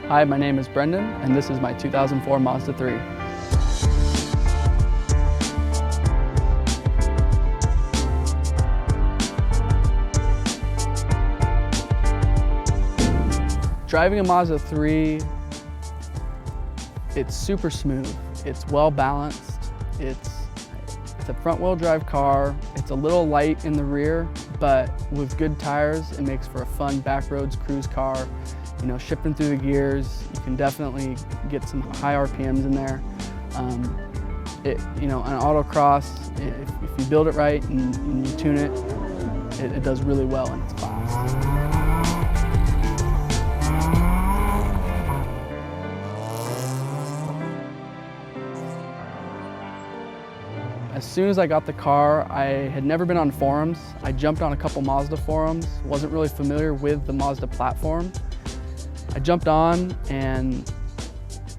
Hi, my name is Brendan, and this is my 2004 Mazda 3. Driving a Mazda 3, it's super smooth. It's well balanced. It's a front-wheel drive car. It's a little light in the rear, but with good tires, it makes for a fun backroads cruise car. You know, shifting through the gears, you can definitely get some high RPMs in there. You know, on autocross, if you build it right and you tune it, it does really well and it's fast. As soon as I got the car, I had never been on forums. I jumped on a couple Mazda forums, wasn't really familiar with the Mazda platform. I jumped on and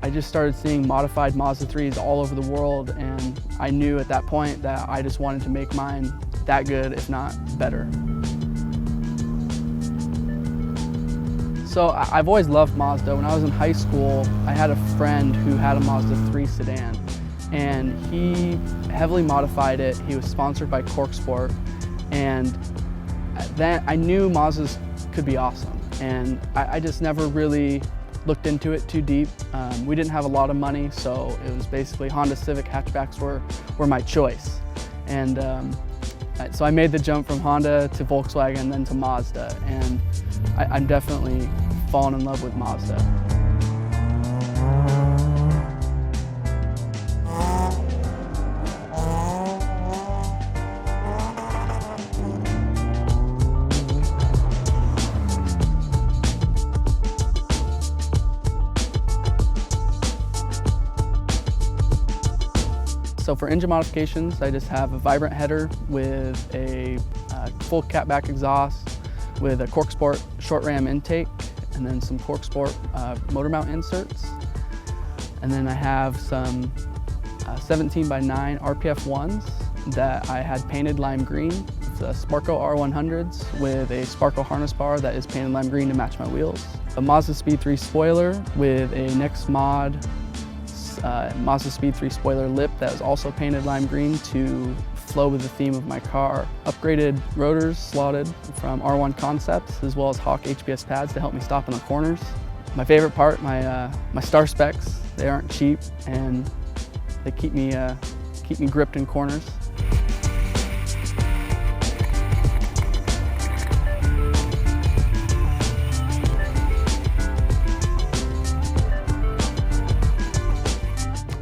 I just started seeing modified Mazda 3s all over the world, and I knew at that point that I just wanted to make mine that good, if not better. So I've always loved Mazda. When I was in high school, I had a friend who had a Mazda 3 sedan, and he heavily modified it. He was sponsored by Corksport, and then I knew Mazdas could be awesome. And I just never really looked into it too deep. We didn't have a lot of money, so it was basically Honda Civic hatchbacks were my choice. And so I made the jump from Honda to Volkswagen and then to Mazda, and I'm definitely fallen in love with Mazda. So for engine modifications, I just have a vibrant header with a full catback exhaust with a Corksport short ram intake, and then some Corksport motor mount inserts. And then I have some 17x9 RPF 1s that I had painted lime green. It's a Sparco R100s with a Sparco harness bar that is painted lime green to match my wheels. A Mazda Speed 3 spoiler with a Next Mod Mazda Speed 3 spoiler lip that was also painted lime green to flow with the theme of my car. Upgraded rotors slotted from R1 Concepts, as well as Hawk HPS pads to help me stop in the corners. My favorite part, my star specs. They aren't cheap and they keep me gripped in corners.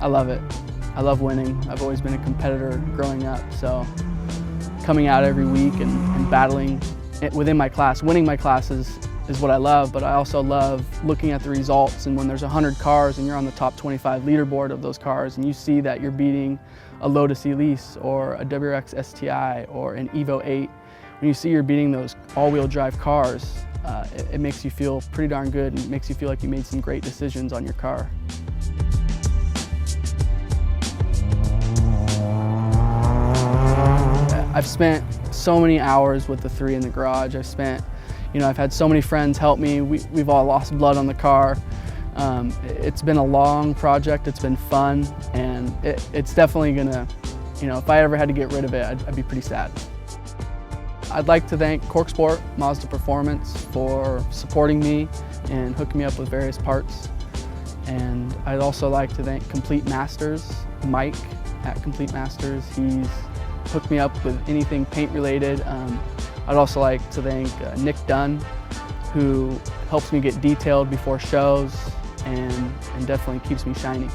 I love it. I love winning. I've always been a competitor growing up, so coming out every week and battling within my class, winning my classes is what I love, but I also love looking at the results, and when there's 100 cars and you're on the top 25 leaderboard of those cars and you see that you're beating a Lotus Elise or a WRX STI or an Evo 8, when you see you're beating those all-wheel drive cars, it makes you feel pretty darn good, and it makes you feel like you made some great decisions on your car. I've spent so many hours with the 3 in the garage. I've had so many friends help me. We've all lost blood on the car. It's been a long project. It's been fun, and it's definitely gonna, if I ever had to get rid of it, I'd be pretty sad. I'd like to thank Corksport Mazda Performance for supporting me and hooking me up with various parts. And I'd also like to thank Complete Masters, Mike at Complete Masters. He's hooked me up with anything paint related. I'd also like to thank Nick Dunn, who helps me get detailed before shows and definitely keeps me shiny.